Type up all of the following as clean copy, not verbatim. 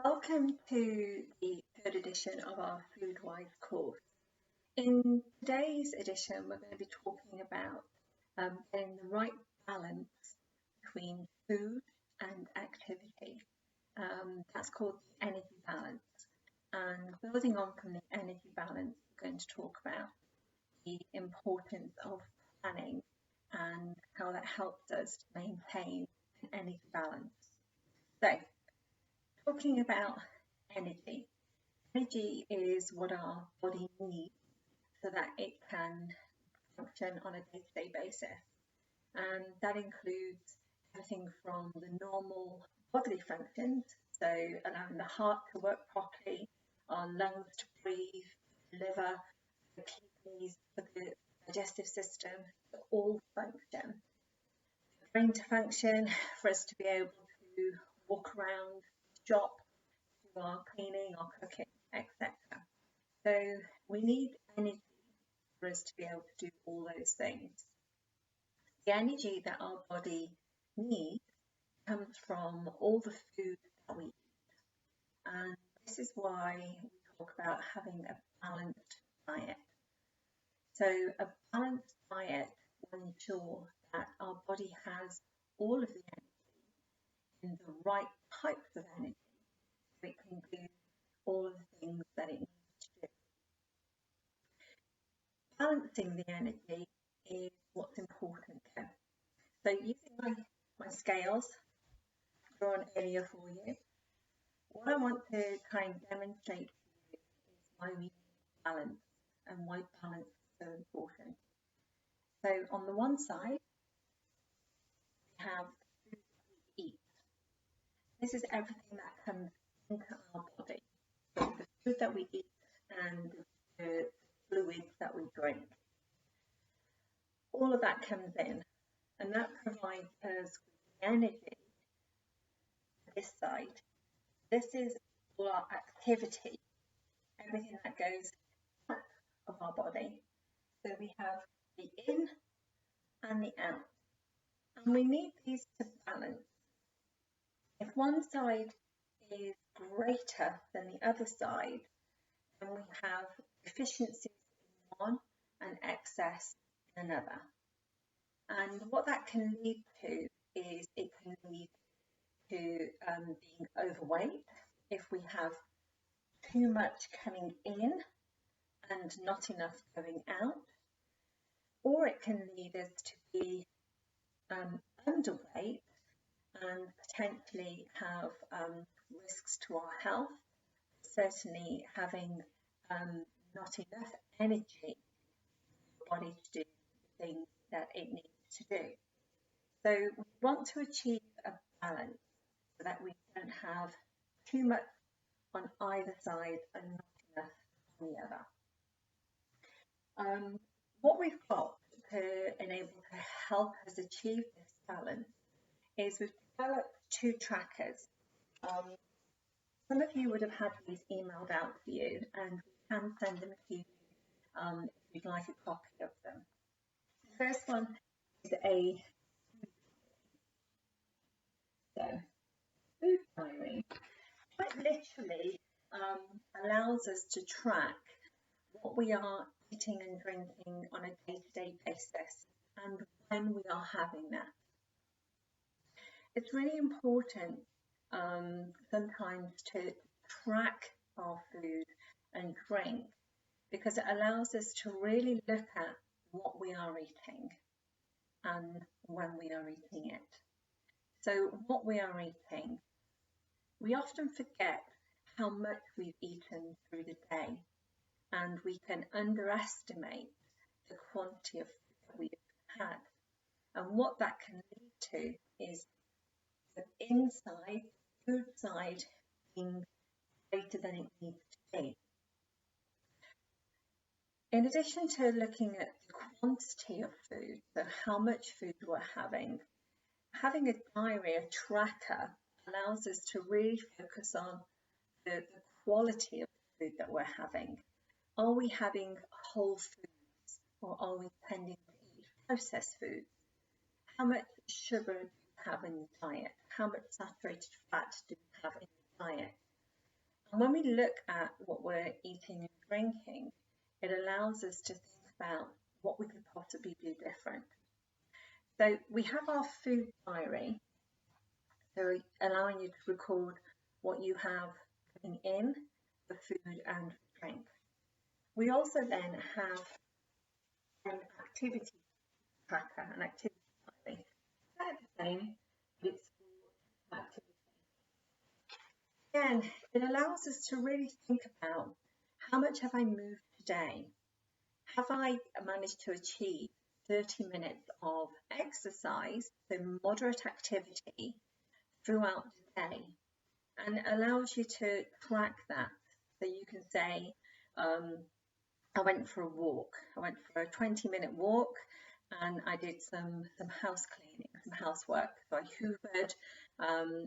Welcome to the third edition of our Food-Wise course. In today's edition, we're going to be talking about getting the right balance between food and activity. That's called the energy balance. And building on from the energy balance, we're going to talk about the importance of planning and how that helps us to maintain an energy balance. So, talking about energy. Energy is what our body needs so that it can function on a day-to-day basis. And that includes everything from the normal bodily functions, so allowing the heart to work properly, our lungs to breathe, the liver, the kidneys, the digestive system, to all function. The brain to function, for us to be able to walk around, shop, do our cleaning, our cooking, etc. So we need energy for us to be able to do all those things. The energy that our body needs comes from all the food that we eat. And this is why we talk about having a balanced diet. So a balanced diet will ensure that our body has all of the energy in the right types of energy so it can do all of the things that it needs to do. Balancing the energy is what's important here. So using my scales drawn earlier for you, what I want to try and demonstrate to you is why we need balance and why balance is so important. So on the one side, we have the food that we eat. This is everything that comes into our body. So the food that we eat and the fluids that we drink. All of that comes in, and that provides us with energy. This side, this is all our activity, everything that goes out of our body. So we have the in and the out, and we need these to balance. If one side is greater than the other side, then we have deficiencies in one and excess in another. And what that can lead to is it can lead to being overweight if we have too much coming in and not enough going out, or it can lead us to be underweight and potentially have risks to our health, certainly having not enough energy for the body to do the things that it needs to do. So we want to achieve a balance so that we don't have too much on either side and not enough on the other. What we've got to enable to help us achieve this balance is we've developed two trackers. Some of you would have had these emailed out to you, and we can send them to you if you'd like a copy of them. The first one is a food diary. Quite literally allows us to track what we are eating and drinking on a day-to-day basis and when we are having that. It's really important sometimes to track our food and drink because it allows us to really look at what we are eating and when we are eating it. So what we are eating, we often forget how much we've eaten through the day, and we can underestimate the quantity of food that we've had. And what that can lead to is the inside, food side, being greater than it needs to be. In addition to looking at the quantity of food, so how much food we're having a diary, a tracker, allows us to really focus on the quality of the food that we're having. Are we having whole foods, or are we tending to eat processed foods? How much sugar do we have in the diet? How much saturated fat do we have in the diet? And when we look at what we're eating and drinking, it allows us to think about what we could possibly do different. So we have our food diary, so allowing you to record what you have coming in for food and drink. We also then have an activity tracker, an activity diary. That's the same, but it's for activity. Again, it allows us to really think about how much have I moved today? Have I managed to achieve 30 minutes of exercise, so moderate activity throughout the day? And it allows you to track that. So you can say, I went for a walk. I went for a 20-minute walk and I did some house cleaning, some housework. So I hoovered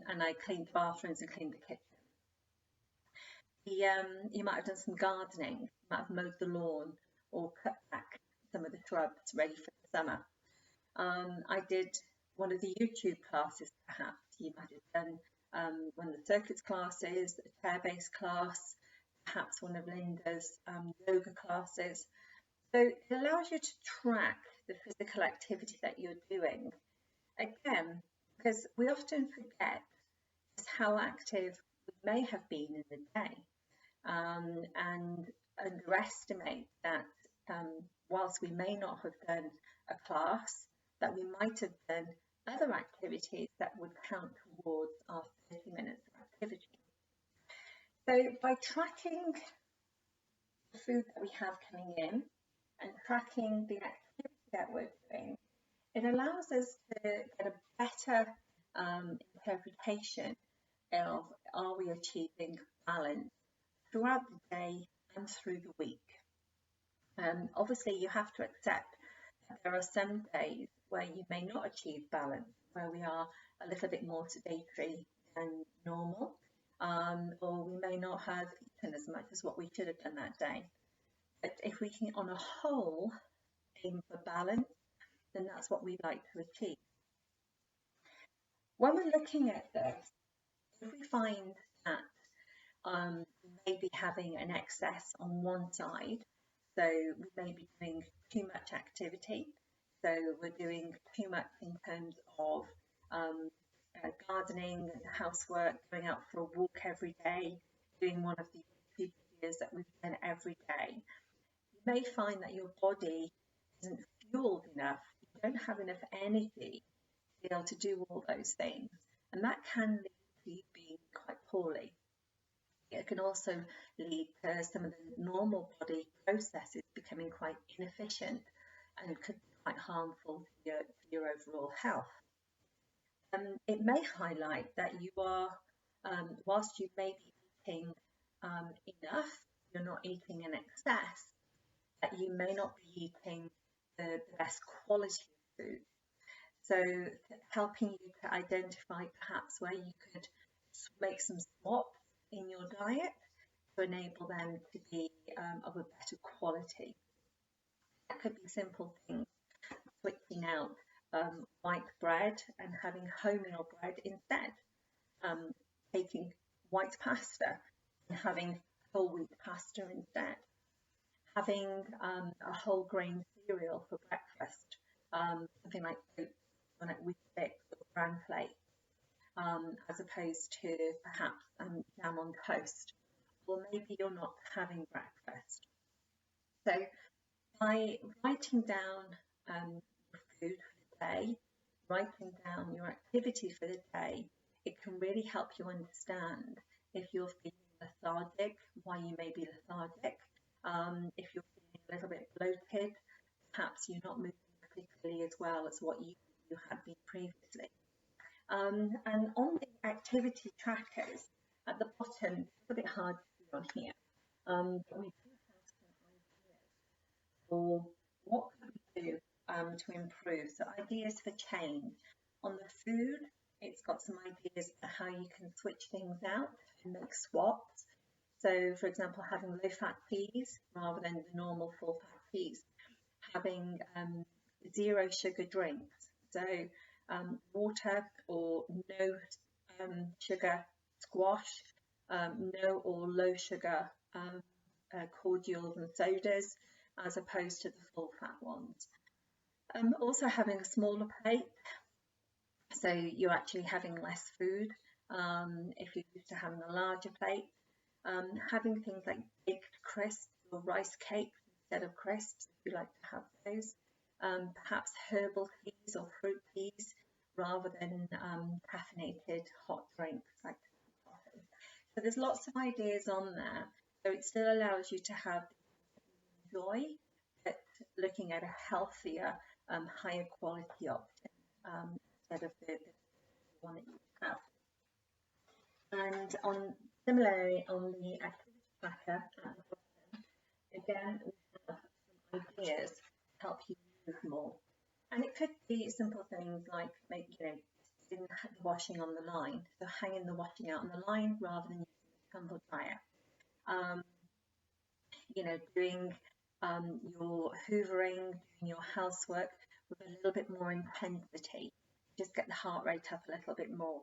and I cleaned the bathrooms and cleaned the kitchen. You might have done some gardening, you might have mowed the lawn or cut back some of the shrubs ready for the summer. I did one of the YouTube classes perhaps. You might have done one of the circuits classes, a chair-based class, perhaps one of Linda's yoga classes. So it allows you to track the physical activity that you're doing. Again, because we often forget just how active we may have been in the day. And underestimate that whilst we may not have done a class, that we might have done other activities that would count towards our 30 minutes of activity. So by tracking the food that we have coming in and tracking the activity that we're doing, it allows us to get a better interpretation of, are we achieving balance throughout the day and through the week. Obviously, you have to accept that there are some days where you may not achieve balance, where we are a little bit more sedentary than normal, or we may not have eaten as much as what we should have done that day. But if we can, on a whole, aim for balance, then that's what we'd like to achieve. When we're looking at this, if we find that we may be having an excess on one side, so we may be doing too much activity, so we're doing too much in terms of gardening and housework, going out for a walk every day, doing one of the YouTube videos that we've done every day. You may find that your body isn't fueled enough, you don't have enough energy to be able to do all those things, and that can lead to you being quite poorly. It can also lead to some of the normal body processes becoming quite inefficient and could be quite harmful to your overall health. It may highlight that you are, whilst you may be eating enough, you're not eating in excess, that you may not be eating the best quality of food. So helping you to identify perhaps where you could make some swaps in your diet to enable them to be of a better quality. That could be simple things, switching out white bread and having wholemeal bread instead, taking white pasta and having whole wheat pasta instead, having a whole grain cereal for breakfast, something like oats on a wheat bix or bran flake, as opposed to perhaps jam on toast, or maybe you're not having breakfast. So by writing down your food for the day, writing down your activity for the day, it can really help you understand if you're feeling lethargic, why you may be lethargic, if you're feeling a little bit bloated, perhaps you're not moving particularly as well as what you had been previously. And on the activity trackers at the bottom, it's a bit hard to see on here, but we do have some ideas for what could we do to improve. So ideas for change. On the food, it's got some ideas for how you can switch things out and make swaps. So for example, having low-fat peas rather than the normal full-fat peas. Having zero sugar drinks. So water or no sugar squash, no or low sugar cordials and sodas, as opposed to the full fat ones. Also having a smaller plate, so you're actually having less food if you're used to having a larger plate. Having things like baked crisps or rice cakes instead of crisps, if you like to have those. Perhaps herbal teas or fruit teas rather than caffeinated hot drinks like coffee. So there's lots of ideas on there. So it still allows you to have joy, but looking at a healthier, higher quality option instead of the one that you have. And similarly on the activity tracker at the bottom, again we have some ideas to help you move more. And it could be simple things like doing the washing on the line, so hanging the washing out on the line rather than using the tumble dryer. Doing your hoovering, doing your housework with a little bit more intensity, just get the heart rate up a little bit more.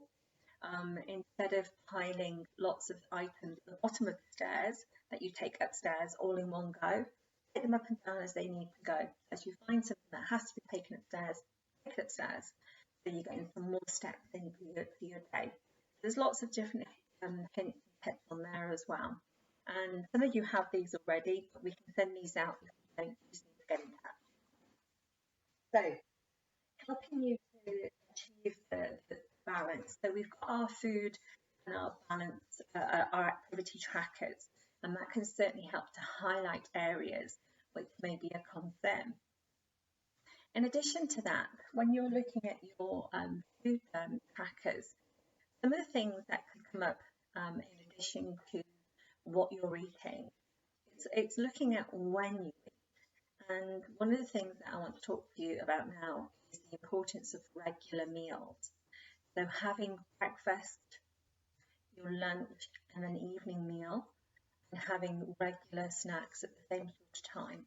Instead of piling lots of items at the bottom of the stairs that you take upstairs all in one go, take them up and down as they need to go. As you find something that has to be taken upstairs, take it upstairs. So you're getting some more steps into your day. There's lots of different hints and tips on there as well. And some of you have these already, but we can send these out if you don't. You just need to get in touch. So, helping you to achieve the balance. So we've got our food and our balance, our activity trackers, and that can certainly help to highlight areas which may be a concern. In addition to that, when you're looking at your food trackers, some of the things that can come up in addition to what you're eating, it's looking at when you eat. And one of the things that I want to talk to you about now is the importance of regular meals. So having breakfast, your lunch and an evening meal, and having regular snacks at the same sort of time.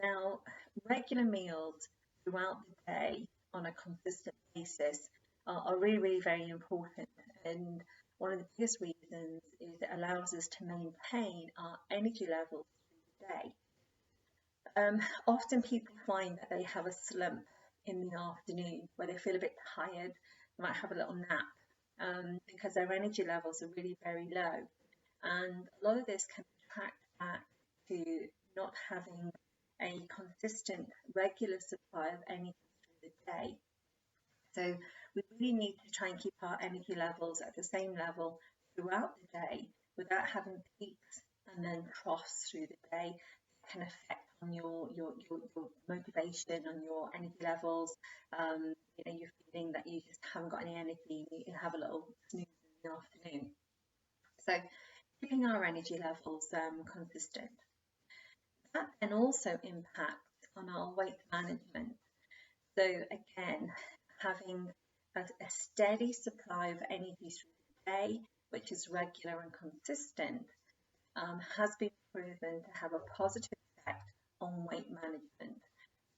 Now, regular meals throughout the day on a consistent basis are really, really very important. And one of the biggest reasons is it allows us to maintain our energy levels through the day. Often people find that they have a slump in the afternoon where they feel a bit tired, they might have a little nap because their energy levels are really very low. And a lot of this can be tracked back to not having a consistent, regular supply of energy through the day. So we really need to try and keep our energy levels at the same level throughout the day without having peaks and then troughs through the day that can affect on your motivation, on your energy levels. You're feeling that you just haven't got any energy, you have a little snooze in the afternoon. So keeping our energy levels consistent. That then also impacts on our weight management. So again, having a steady supply of energy through the day, which is regular and consistent, has been proven to have a positive effect on weight management.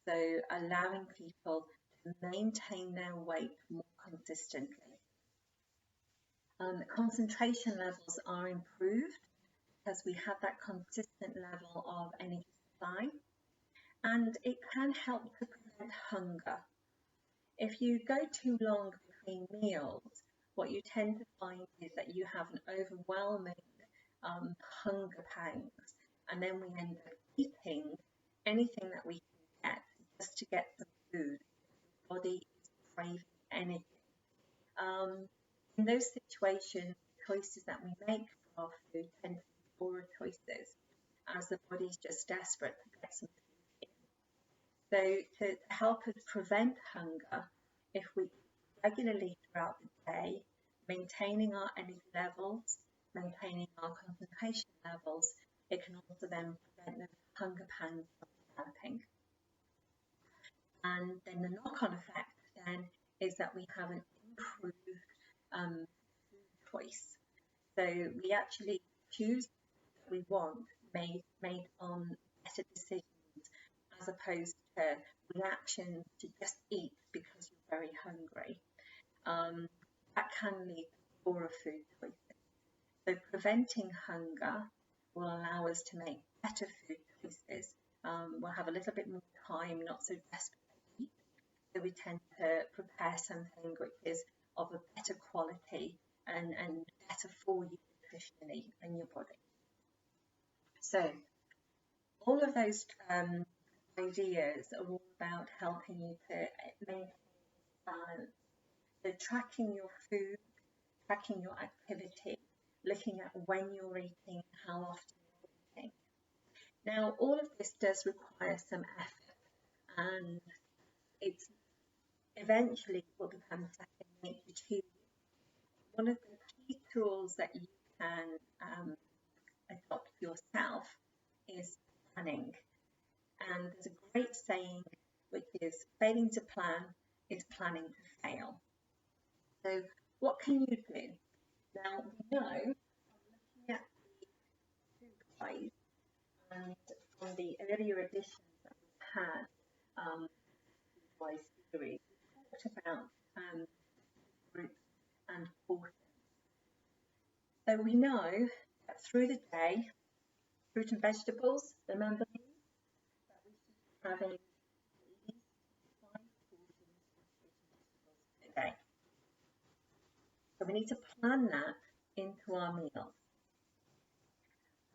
So allowing people to maintain their weight more consistently. Concentration levels are improved because we have that consistent level of energy supply, and it can help to prevent hunger. If you go too long between meals, what you tend to find is that you have an overwhelming hunger pangs, and then we end up eating anything that we can get just to get some food. The body is craving energy. In those situations, the choices that we make for our food tend to be poorer choices, as the body's just desperate to get some food in. So to help us prevent hunger, if we eat regularly throughout the day, maintaining our energy levels, maintaining our concentration levels, it can also then prevent those hunger pangs from developing. And then the knock-on effect then is that we have an improved food choice. So we actually choose what we want made on better decisions, as opposed to reactions to just eat because you're very hungry. That can lead to poorer food choices. So preventing hunger will allow us to make better food choices. We'll have a little bit more time, not so desperate to eat. So we tend to prepare something which is of a better quality and better for you nutritionally in your body. So all of those ideas are all about helping you to maintain balance. So tracking your food, tracking your activity, looking at when you're eating, how often you're eating. Now, all of this does require some effort, and it's eventually will become second nature to you. One of the key tools that you can adopt yourself is planning. And there's a great saying which is failing to plan is planning to fail. So what can you do? Now we know from looking at the food guide and from the earlier editions that we've had, food wise series, we talked about groups and portions. So we know that through the day, fruit and vegetables, remember these, that we should be having at least 5 portions of fruit and vegetables per day. So we need to plan that into our meals.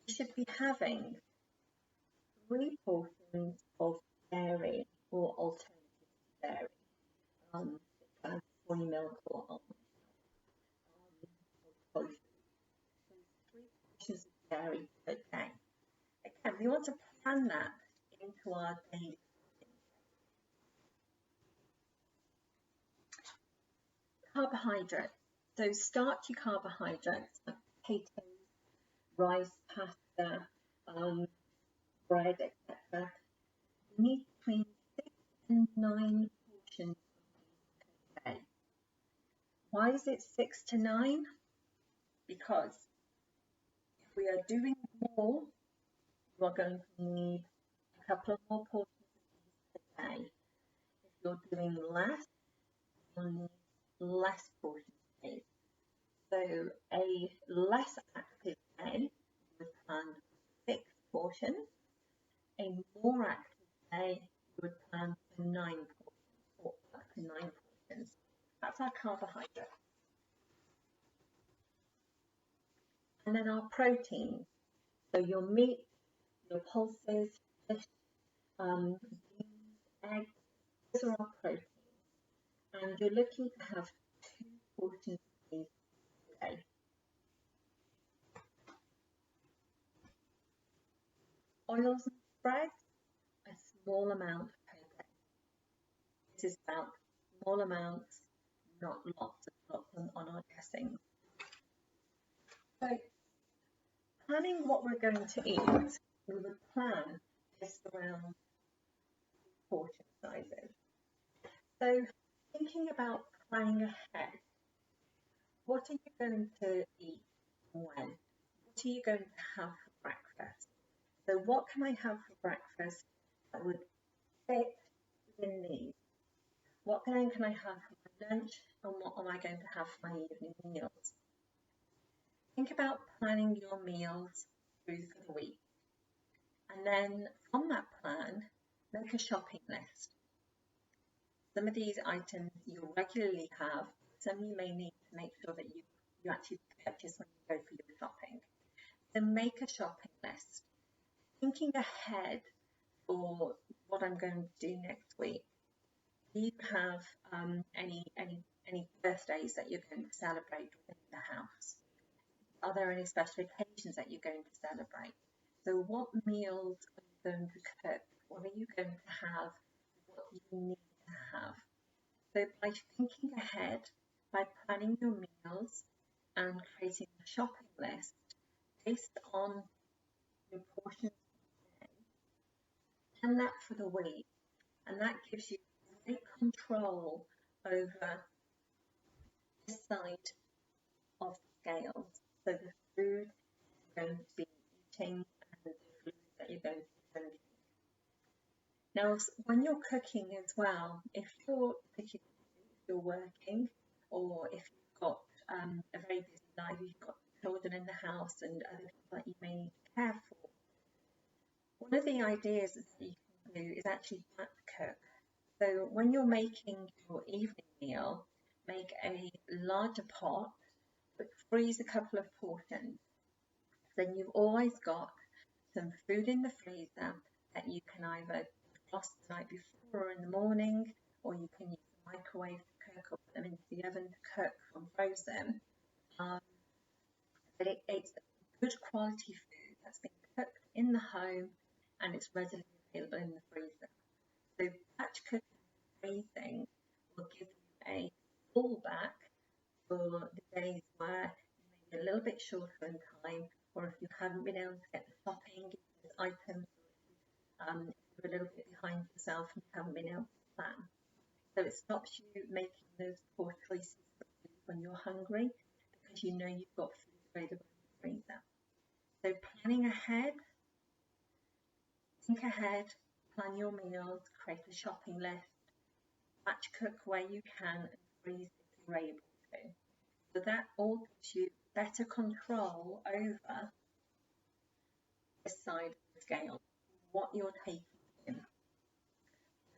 We should be having 3 portions of dairy or alternative to dairy, soy milk or almond milk, or tofu. So 3 portions of dairy per day. Again, we want to plan that into our daily eating. Carbohydrates. So starchy carbohydrates like potatoes, rice, pasta, bread, etc. We need between 6 and 9 portions of these per day. Why is it 6 to 9? Because if we are doing more, you are going to need a couple of more portions of these per day. If you're doing less, you'll need less portions of these. So a less active day, you would plan 6 portions. A more active day, you would plan for 9 portions, or up to 9 portions. That's our carbohydrate. And then our proteins. So your meat, your pulses, fish, beans, eggs, those are our proteins. And you're looking to have 2 portions of these a day. Oils and spreads, a small amount per day. This is about small amounts, not lots on our dressings. So planning what we're going to eat, we would plan based around portion sizes. So thinking about planning ahead, what are you going to eat and when? What are you going to have for breakfast? So what can I have for breakfast that would fit within these? What then can I have for my lunch, and what am I going to have for my evening meals? Think about planning your meals through the week. And then from that plan, make a shopping list. Some of these items you'll regularly have, some you may need to make sure that you actually purchase when you go for your shopping. So make a shopping list. Thinking ahead for what I'm going to do next week. Do you have any birthdays that you're going to celebrate within the house? Are there any special occasions that you're going to celebrate? So what meals are you going to cook? What are you going to have? What you need to have? So by thinking ahead, by planning your meals and creating a shopping list based on your portions per day, and that for the week, and that gives you great control over this side of the scales. So the food you're going to be eating and the food that you're going to be drinking. Now, when you're cooking as well, if you're working, or if you've got a very busy life, you've got children in the house and other people that you may need to care for. One of the ideas that you can do is actually batch cook. So when you're making your evening meal, make a larger pot, but freeze a couple of portions. Then you've always got some food in the freezer that you can either defrost the night before or in the morning, or you can use the microwave to cook or put them into the oven to cook from frozen. But it's good quality food that's been cooked in the home and it's readily available in the freezer. So batch cooking and freezing will give you a fallback for the days where you may be a little bit shorter in time, or if you haven't been able to get the shopping, get items, if you're a little bit behind yourself and you haven't been able to plan. So it stops you making those poor choices for food when you're hungry, because you know you've got food available in the freezer. So planning ahead, think ahead, plan your meals, create a shopping list, batch cook where you can, and freeze if you're able to. So that all gives you better control over this side of the scale, what you're taking in.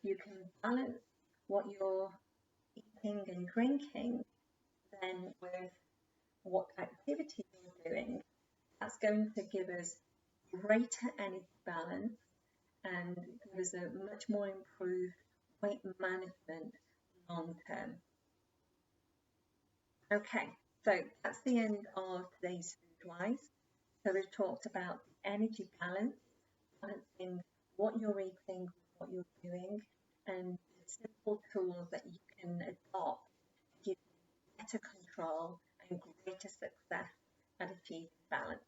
You can balance what you're eating and drinking then with what activity you're doing. That's going to give us greater energy balance and give us a much more improved weight management long term. Okay, so that's the end of today's Foodwise. So we've talked about the energy balance, balancing what you're eating with what you're doing, and the simple tools that you can adopt to give you better control and greater success at achieving balance.